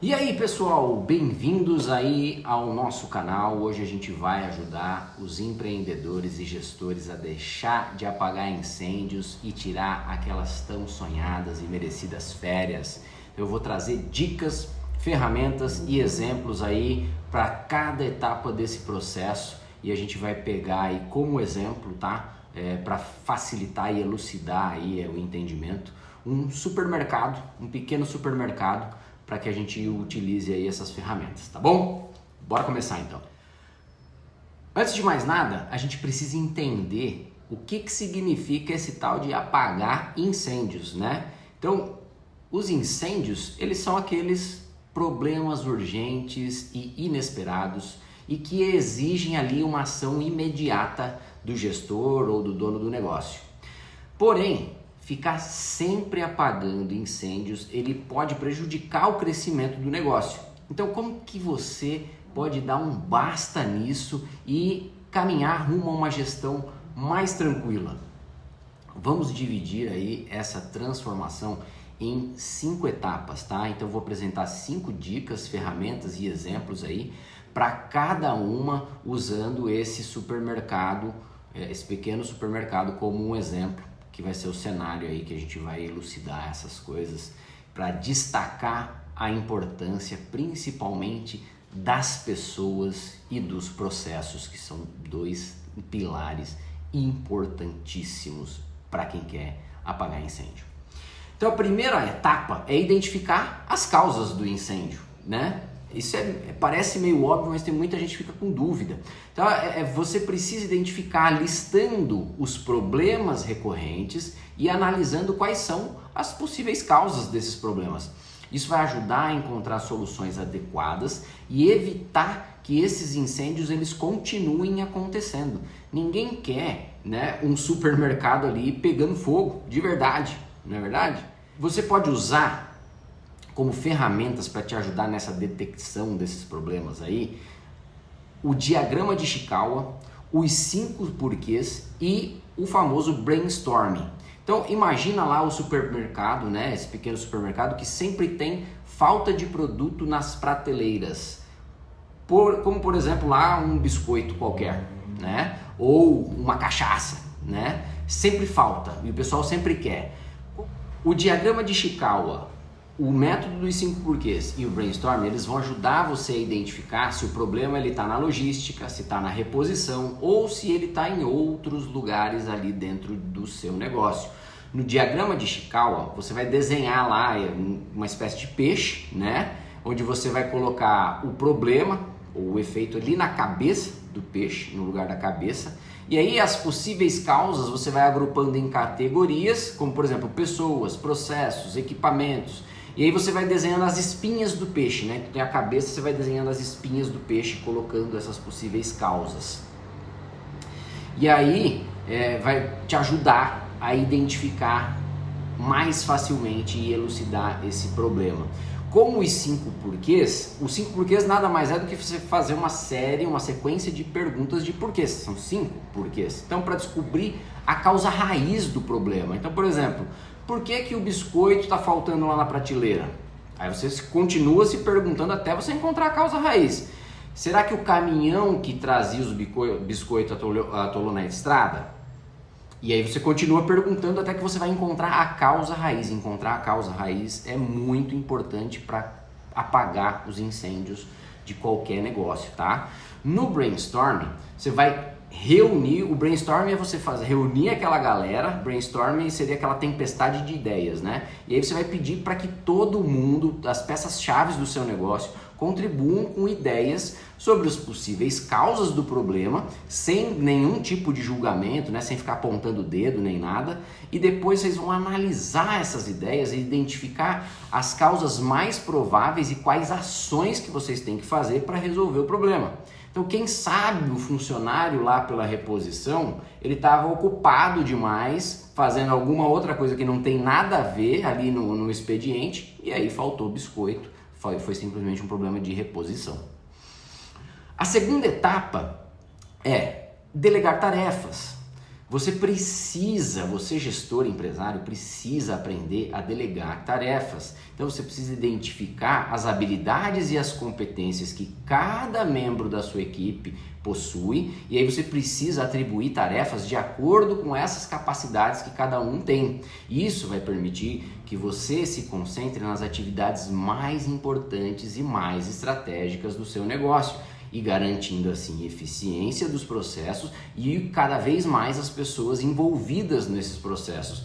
E aí pessoal, bem-vindos aí ao nosso canal. Hoje a gente vai ajudar os empreendedores e gestores a deixar de apagar incêndios e tirar aquelas tão sonhadas e merecidas férias. Eu vou trazer dicas, ferramentas e exemplos aí para cada etapa desse processo e a gente vai pegar aí como exemplo, tá? Para facilitar e elucidar aí o entendimento, um supermercado, um pequeno supermercado, para que a gente utilize aí essas ferramentas, tá bom? Bora começar então. Antes de mais nada, a gente precisa entender o que significa esse tal de apagar incêndios, né? Então, os incêndios, eles são aqueles problemas urgentes e inesperados e que exigem ali uma ação imediata do gestor ou do dono do negócio. Porém, ficar sempre apagando incêndios, ele pode prejudicar o crescimento do negócio. Então, como que você pode dar um basta nisso e caminhar rumo a uma gestão mais tranquila? Vamos dividir aí essa transformação em 5 etapas, tá? Então, eu vou apresentar 5 dicas, ferramentas e exemplos aí para cada uma, usando esse supermercado, esse pequeno supermercado como um exemplo, que vai ser o cenário aí que a gente vai elucidar essas coisas para destacar a importância principalmente das pessoas e dos processos, que são 2 pilares importantíssimos para quem quer apagar incêndio. Então a primeira etapa é identificar as causas do incêndio, né? Isso parece meio óbvio, mas tem muita gente que fica com dúvida. Então você precisa identificar listando os problemas recorrentes e analisando quais são as possíveis causas desses problemas. Isso vai ajudar a encontrar soluções adequadas e evitar que esses incêndios eles continuem acontecendo. Ninguém quer, né, um supermercado ali pegando fogo de verdade, não é verdade? Você pode usar como ferramentas para te ajudar nessa detecção desses problemas aí, o diagrama de Ishikawa, os 5 porquês e o famoso brainstorming. Então imagina lá o supermercado, né, esse pequeno supermercado que sempre tem falta de produto nas prateleiras, como por exemplo lá um biscoito qualquer, né, ou uma cachaça, né, sempre falta e o pessoal sempre quer. O diagrama de Ishikawa, o método dos 5 porquês e o brainstorm, eles vão ajudar você a identificar se o problema está na logística, se está na reposição ou se ele está em outros lugares ali dentro do seu negócio. No diagrama de Ishikawa, você vai desenhar lá uma espécie de peixe, né? Onde você vai colocar o problema ou o efeito ali na cabeça do peixe, no lugar da cabeça. E aí as possíveis causas você vai agrupando em categorias, como por exemplo pessoas, processos, equipamentos. E aí você vai desenhando as espinhas do peixe, né? Tem a cabeça, você vai desenhando as espinhas do peixe, colocando essas possíveis causas. E aí vai te ajudar a identificar mais facilmente e elucidar esse problema. Como os 5 porquês, os 5 porquês nada mais é do que você fazer uma sequência de perguntas de porquês. São 5 porquês. Então, para descobrir a causa raiz do problema. Então, por exemplo, por que o biscoito está faltando lá na prateleira? Aí você continua se perguntando até você encontrar a causa raiz. Será que o caminhão que trazia os biscoitos atolou na estrada? E aí você continua perguntando até que você vai encontrar a causa raiz. Encontrar a causa raiz é muito importante para apagar os incêndios de qualquer negócio, tá? No brainstorming, você vai reunir, o brainstorming é você reunir aquela galera, brainstorming seria aquela tempestade de ideias, né? E aí você vai pedir para que todo mundo, as peças-chave do seu negócio, contribuam com ideias sobre as possíveis causas do problema, sem nenhum tipo de julgamento, né? Sem ficar apontando o dedo nem nada, e depois vocês vão analisar essas ideias e identificar as causas mais prováveis e quais ações que vocês têm que fazer para resolver o problema. Então, quem sabe o funcionário lá pela reposição, ele estava ocupado demais, fazendo alguma outra coisa que não tem nada a ver ali no expediente, e aí faltou biscoito, foi simplesmente um problema de reposição. A segunda etapa é delegar tarefas. Você gestor, empresário, precisa aprender a delegar tarefas. Então você precisa identificar as habilidades e as competências que cada membro da sua equipe possui, e aí você precisa atribuir tarefas de acordo com essas capacidades que cada um tem. Isso vai permitir que você se concentre nas atividades mais importantes e mais estratégicas do seu negócio, e garantindo assim eficiência dos processos e cada vez mais as pessoas envolvidas nesses processos.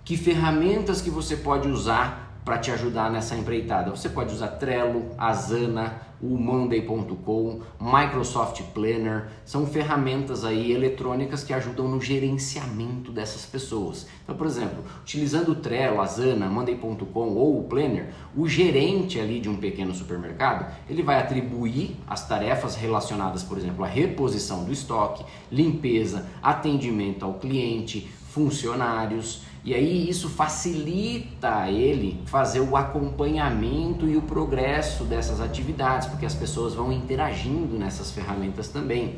Que ferramentas que você pode usar para te ajudar nessa empreitada? Você pode usar Trello, Asana, o Monday.com, Microsoft Planner, são ferramentas aí eletrônicas que ajudam no gerenciamento dessas pessoas. Então, por exemplo, utilizando o Trello, Asana, Monday.com ou o Planner, o gerente ali de um pequeno supermercado, ele vai atribuir as tarefas relacionadas, por exemplo, à reposição do estoque, limpeza, atendimento ao cliente, funcionários, e aí isso facilita a ele fazer o acompanhamento e o progresso dessas atividades, porque as pessoas vão interagindo nessas ferramentas também.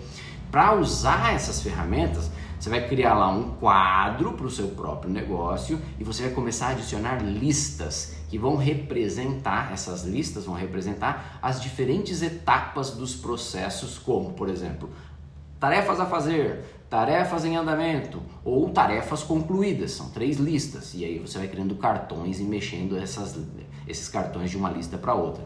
Para usar essas ferramentas, você vai criar lá um quadro para o seu próprio negócio e você vai começar a adicionar listas que vão representar, essas listas vão representar as diferentes etapas dos processos, como, por exemplo, tarefas a fazer, tarefas em andamento ou tarefas concluídas. São 3 listas e aí você vai criando cartões e mexendo esses cartões de uma lista para outra.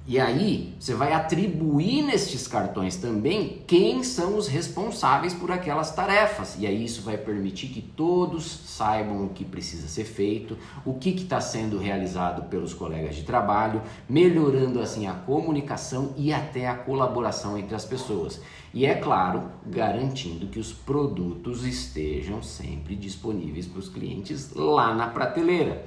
E aí você vai atribuir nestes cartões também quem são os responsáveis por aquelas tarefas. E aí isso vai permitir que todos saibam o que precisa ser feito, o que está sendo realizado pelos colegas de trabalho, melhorando assim a comunicação e até a colaboração entre as pessoas. E é claro, garantindo que os produtos estejam sempre disponíveis para os clientes lá na prateleira.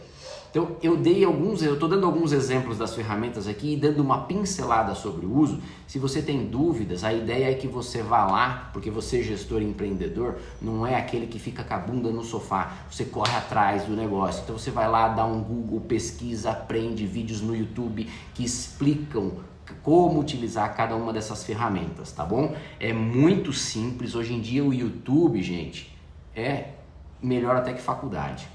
Então eu estou dando alguns exemplos das ferramentas aqui e dando uma pincelada sobre o uso. Se você tem dúvidas, a ideia é que você vá lá, porque você, gestor empreendedor, não é aquele que fica com a bunda no sofá, você corre atrás do negócio. Então você vai lá, dá um Google, pesquisa, aprende vídeos no YouTube que explicam como utilizar cada uma dessas ferramentas, tá bom? É muito simples, hoje em dia o YouTube, gente, é melhor até que faculdade.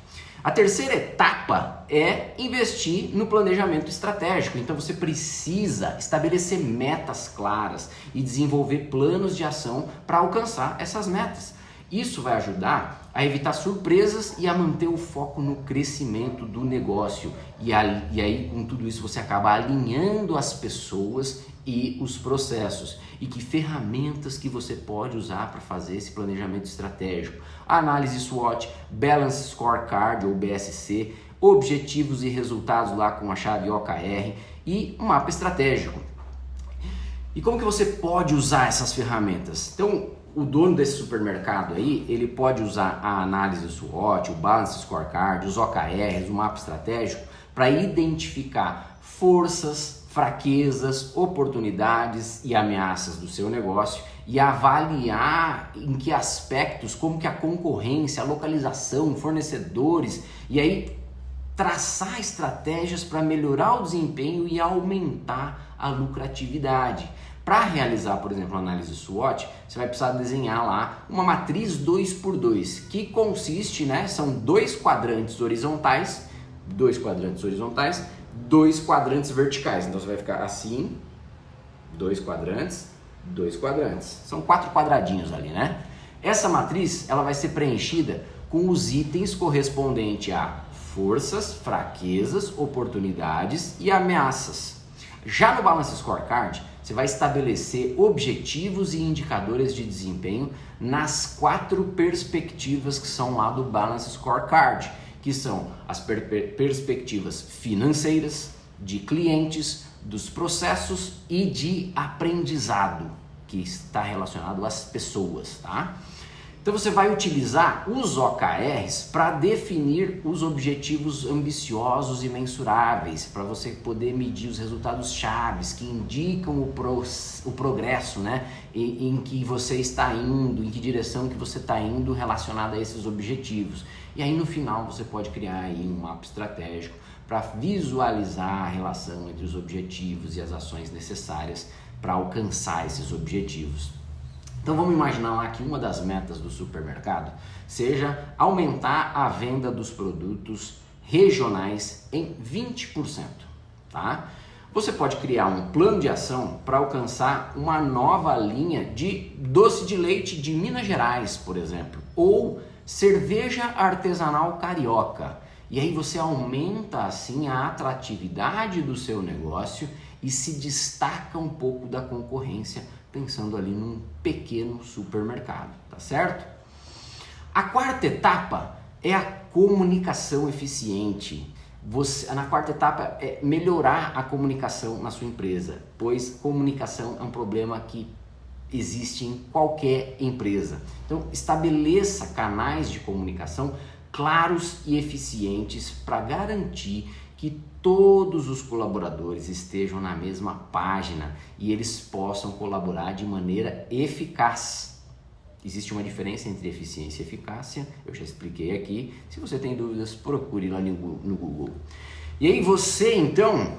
A terceira etapa é investir no planejamento estratégico. Então você precisa estabelecer metas claras e desenvolver planos de ação para alcançar essas metas. Isso vai ajudar a evitar surpresas e a manter o foco no crescimento do negócio. E aí, com tudo isso, você acaba alinhando as pessoas e os processos. E que ferramentas que você pode usar para fazer esse planejamento estratégico? Análise SWOT, Balance Scorecard ou BSC, objetivos e resultados lá com a chave OKR e um mapa estratégico. E como que você pode usar essas ferramentas? Então, o dono desse supermercado aí, ele pode usar a análise SWOT, o Balance Scorecard, os OKRs, o mapa estratégico para identificar forças, fraquezas, oportunidades e ameaças do seu negócio e avaliar em que aspectos, como que a concorrência, a localização, fornecedores, e aí traçar estratégias para melhorar o desempenho e aumentar a lucratividade. Para realizar, por exemplo, a análise SWOT, você vai precisar desenhar lá uma matriz 2x2, que consiste, são 2 quadrantes horizontais, 2 quadrantes verticais. Então você vai ficar assim, 2 quadrantes, 2 quadrantes. São 4 quadradinhos ali, né? Essa matriz, ela vai ser preenchida com os itens correspondentes a forças, fraquezas, oportunidades e ameaças. Já no Balance Scorecard, você vai estabelecer objetivos e indicadores de desempenho nas 4 perspectivas que são lá do Balance Scorecard, que são as perspectivas financeiras, de clientes, dos processos e de aprendizado, que está relacionado às pessoas, tá? Então você vai utilizar os OKRs para definir os objetivos ambiciosos e mensuráveis, para você poder medir os resultados chaves que indicam o progresso, em que você está indo, em que direção que você está indo relacionado a esses objetivos. E aí no final você pode criar aí um mapa estratégico para visualizar a relação entre os objetivos e as ações necessárias para alcançar esses objetivos. Então vamos imaginar lá que uma das metas do supermercado seja aumentar a venda dos produtos regionais em 20%, tá? Você pode criar um plano de ação para alcançar uma nova linha de doce de leite de Minas Gerais, por exemplo, ou cerveja artesanal carioca. E aí você aumenta assim a atratividade do seu negócio e se destaca um pouco da concorrência, pensando ali num pequeno supermercado, tá certo? A quarta etapa é a comunicação eficiente. Na quarta etapa é melhorar a comunicação na sua empresa, pois comunicação é um problema que existe em qualquer empresa. Então estabeleça canais de comunicação claros e eficientes para garantir que todos os colaboradores estejam na mesma página e eles possam colaborar de maneira eficaz. Existe uma diferença entre eficiência e eficácia, eu já expliquei aqui. Se você tem dúvidas, procure lá no Google. E aí você então,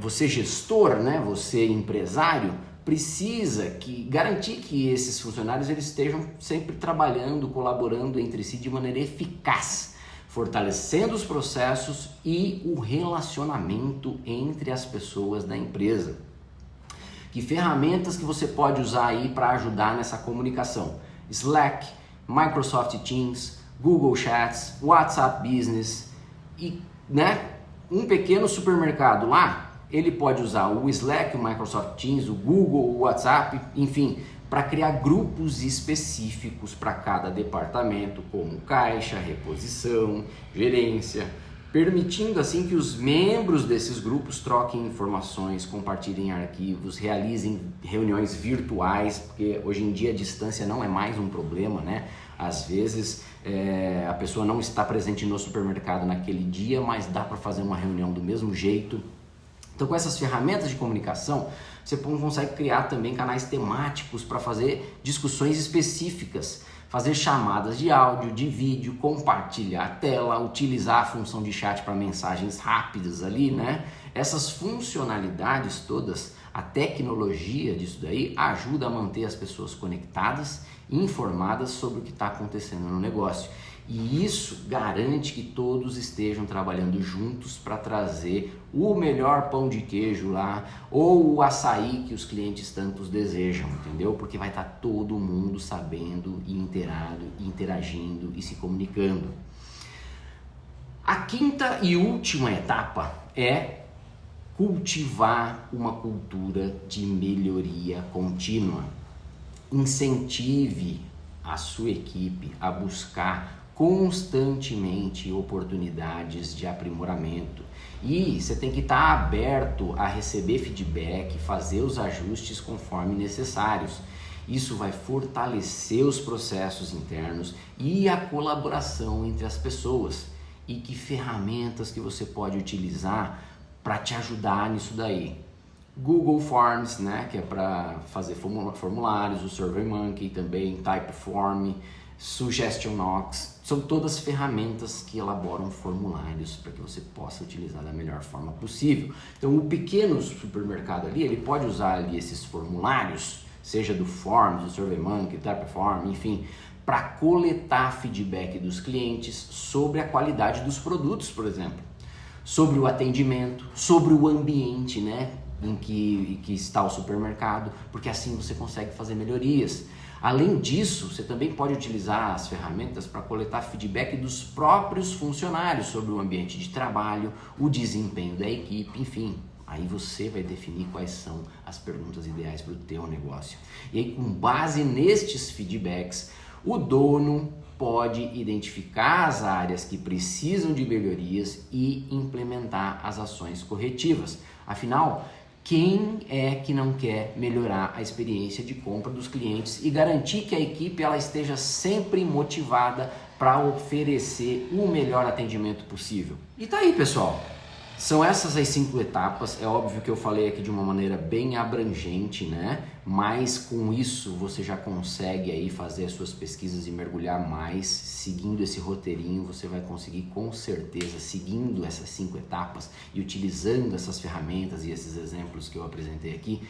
você gestor, né, você empresário, precisa garantir que esses funcionários eles estejam sempre trabalhando, colaborando entre si de maneira eficaz, fortalecendo os processos e o relacionamento entre as pessoas da empresa. Que ferramentas que você pode usar aí para ajudar nessa comunicação? Slack, Microsoft Teams, Google Chats, WhatsApp Business e, um pequeno supermercado lá, ele pode usar o Slack, o Microsoft Teams, o Google, o WhatsApp, enfim, para criar grupos específicos para cada departamento, como caixa, reposição, gerência, permitindo assim que os membros desses grupos troquem informações, compartilhem arquivos, realizem reuniões virtuais, porque hoje em dia a distância não é mais um problema, né? Às vezes a pessoa não está presente no supermercado naquele dia, mas dá para fazer uma reunião do mesmo jeito. Então, com essas ferramentas de comunicação, você consegue criar também canais temáticos para fazer discussões específicas, fazer chamadas de áudio, de vídeo, compartilhar a tela, utilizar a função de chat para mensagens rápidas ali, né? Essas funcionalidades todas, a tecnologia disso daí ajuda a manter as pessoas conectadas e informadas sobre o que está acontecendo no negócio. E isso garante que todos estejam trabalhando juntos para trazer o melhor pão de queijo lá ou o açaí que os clientes tantos desejam, entendeu? Porque vai estar todo mundo sabendo e inteirado, interagindo e se comunicando. A quinta e última etapa é cultivar uma cultura de melhoria contínua. Incentive a sua equipe a buscar constantemente oportunidades de aprimoramento e você tem que estar aberto a receber feedback, fazer os ajustes conforme necessários. Isso vai fortalecer os processos internos e a colaboração entre as pessoas. E que ferramentas que você pode utilizar para te ajudar nisso daí? Google Forms, né, que é para fazer formulários, o SurveyMonkey também, Typeform, SuggestionNox, são todas ferramentas que elaboram formulários para que você possa utilizar da melhor forma possível. Então o pequeno supermercado ali, ele pode usar ali esses formulários, seja do Forms, do SurveyMonkey, Typeform, enfim, para coletar feedback dos clientes sobre a qualidade dos produtos, por exemplo, sobre o atendimento, sobre o ambiente, né, em que está o supermercado, porque assim você consegue fazer melhorias. Além disso, você também pode utilizar as ferramentas para coletar feedback dos próprios funcionários sobre o ambiente de trabalho, o desempenho da equipe, enfim. Aí você vai definir quais são as perguntas ideais para o teu negócio. E aí, com base nestes feedbacks, o dono pode identificar as áreas que precisam de melhorias e implementar as ações corretivas. Afinal, quem é que não quer melhorar a experiência de compra dos clientes e garantir que a equipe ela esteja sempre motivada para oferecer o melhor atendimento possível? E tá aí, pessoal. São essas as 5 etapas. É óbvio que eu falei aqui de uma maneira bem abrangente, né? Mas com isso você já consegue aí fazer as suas pesquisas e mergulhar mais. Seguindo esse roteirinho, você vai conseguir com certeza, seguindo essas 5 etapas e utilizando essas ferramentas e esses exemplos que eu apresentei aqui,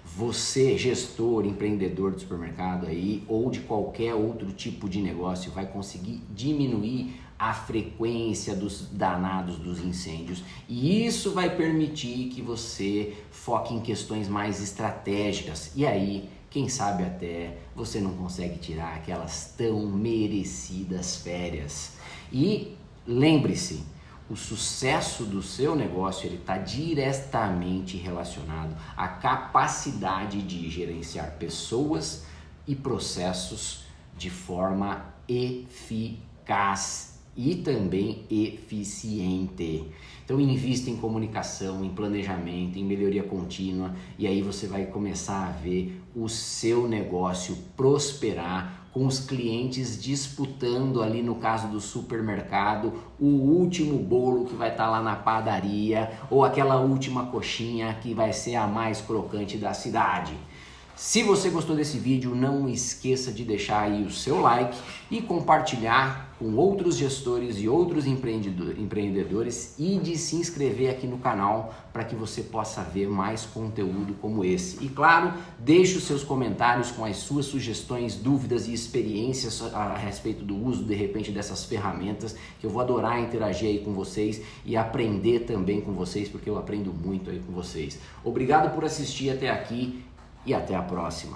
você, gestor, empreendedor de supermercado aí ou de qualquer outro tipo de negócio, vai conseguir diminuir a frequência dos danados dos incêndios, e isso vai permitir que você foque em questões mais estratégicas, e aí, quem sabe até você não consegue tirar aquelas tão merecidas férias. E lembre-se, o sucesso do seu negócio está diretamente relacionado à capacidade de gerenciar pessoas e processos de forma eficaz e também eficiente. Então invista em comunicação, em planejamento, em melhoria contínua, e aí você vai começar a ver o seu negócio prosperar, com os clientes disputando ali, no caso do supermercado, o último bolo que vai estar lá na padaria ou aquela última coxinha que vai ser a mais crocante da cidade. Se você gostou desse vídeo, não esqueça de deixar aí o seu like e compartilhar com outros gestores e outros empreendedores e de se inscrever aqui no canal para que você possa ver mais conteúdo como esse. E claro, deixe os seus comentários com as suas sugestões, dúvidas e experiências a respeito do uso de repente dessas ferramentas, que eu vou adorar interagir aí com vocês e aprender também com vocês, porque eu aprendo muito aí com vocês. Obrigado por assistir até aqui. E até a próxima.